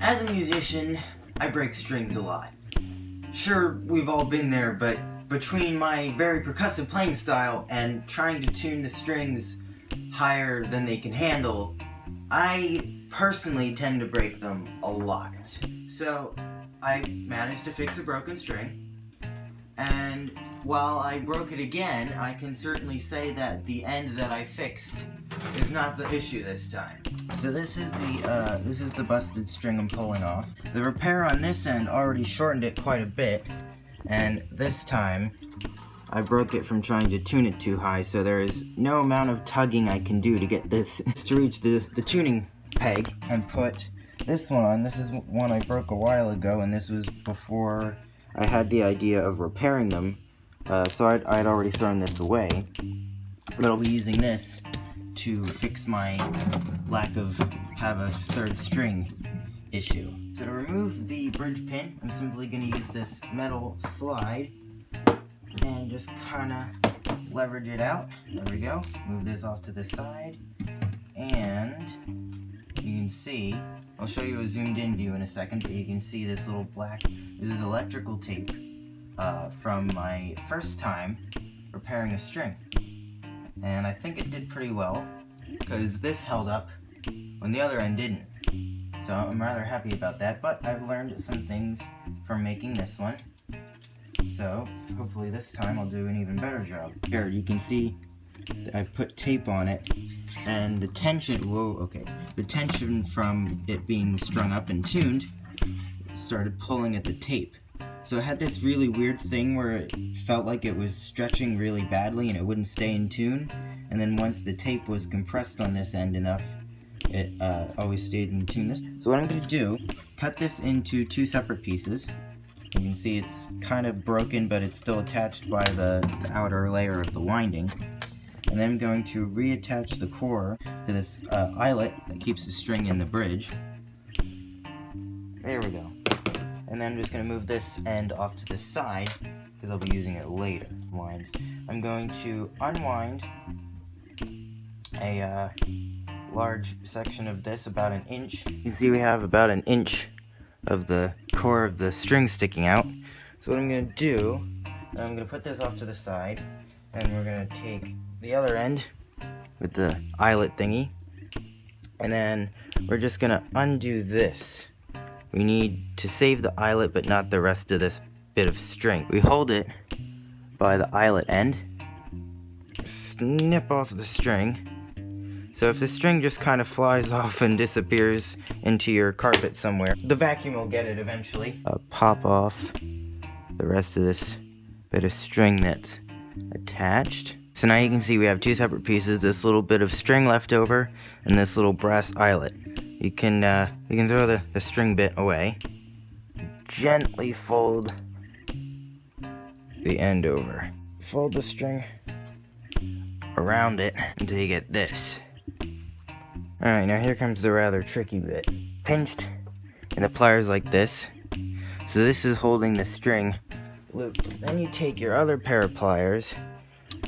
As a musician, I break strings a lot. Sure, we've all been there, but between my very percussive playing style and trying to tune the strings higher than they can handle, I personally tend to break them a lot. So, I managed to fix a broken string, and while I broke it again, I can certainly say that the end that I fixed is not the issue this time. So this is the busted string I'm pulling off. The repair on this end already shortened it quite a bit, and this time I broke it from trying to tune it too high, so there is no amount of tugging I can do to get this to reach the tuning peg and put this one on. This is one I broke a while ago, and this was before I had the idea of repairing them, so I'd already thrown this away. But I'll be using this to fix my lack of have a third string issue. So to remove the bridge pin, I'm simply going to use this metal slide and just kind of leverage it out. There we go. Move this off to the side, and you can see, I'll show you a zoomed in view in a second, but you can see this little black, this is electrical tape from my first time repairing a string. And I think it did pretty well, because this held up when the other end didn't. So I'm rather happy about that, but I've learned some things from making this one. So hopefully this time I'll do an even better job. Here you can see I've put tape on it, and the tension, the tension from it being strung up and tuned started pulling at the tape. So it had this really weird thing where it felt like it was stretching really badly and it wouldn't stay in tune, and then once the tape was compressed on this end enough, it always stayed in tune. So what I'm going to do, cut this into two separate pieces. You can see it's kind of broken, but it's still attached by the outer layer of the winding. And then I'm going to reattach the core to this eyelet that keeps the string in the bridge. There we go. And then I'm just going to move this end off to the side, because I'll be using it later. I'm going to unwind a large section of this, about an inch. You can see we have about an inch of the core of the string sticking out. So what I'm going to do, I'm going to put this off to the side, and we're going to take the other end with the eyelet thingy, and then we're just going to undo this. We need to save the eyelet, but not the rest of this bit of string. We hold it by the eyelet end, snip off the string. So if the string just kind of flies off and disappears into your carpet somewhere, the vacuum will get it eventually. Pop off the rest of this bit of string that's attached. So now you can see we have two separate pieces, this little bit of string left over and this little brass eyelet. You can throw the string bit away. Gently fold the end over. Fold the string around it until you get this. Alright, now here comes the rather tricky bit. Pinched in the pliers like this. So this is holding the string looped. Then you take your other pair of pliers,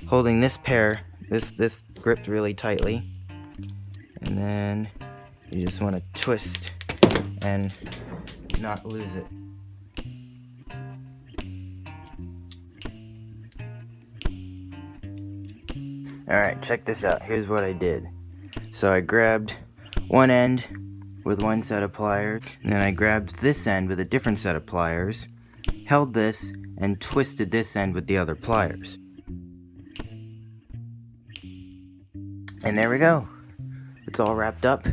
holding this pair, this gripped really tightly, and then you just want to twist and not lose it. Alright, check this out. Here's what I did. So I grabbed one end with one set of pliers, and then I grabbed this end with a different set of pliers, held this, and twisted this end with the other pliers. And there we go. It's all wrapped up.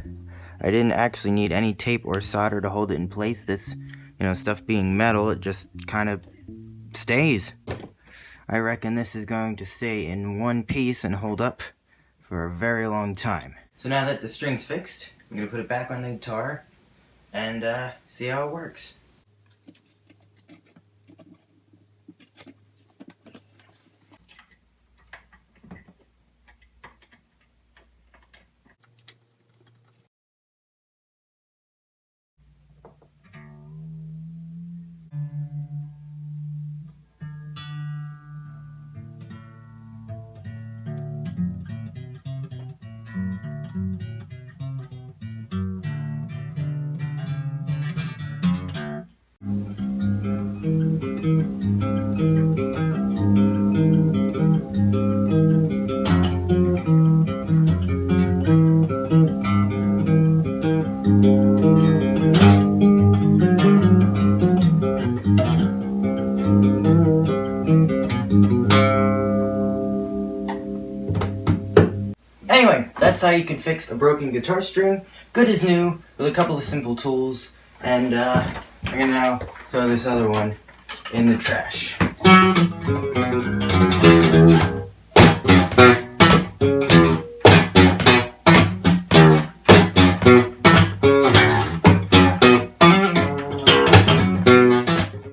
I didn't actually need any tape or solder to hold it in place. This, stuff being metal, it just kind of stays. I reckon this is going to stay in one piece and hold up for a very long time. So now that the string's fixed, I'm going to put it back on the guitar and see how it works. Anyway, that's how you can fix a broken guitar string, good as new, with a couple of simple tools. And I'm gonna now throw this other one in the trash.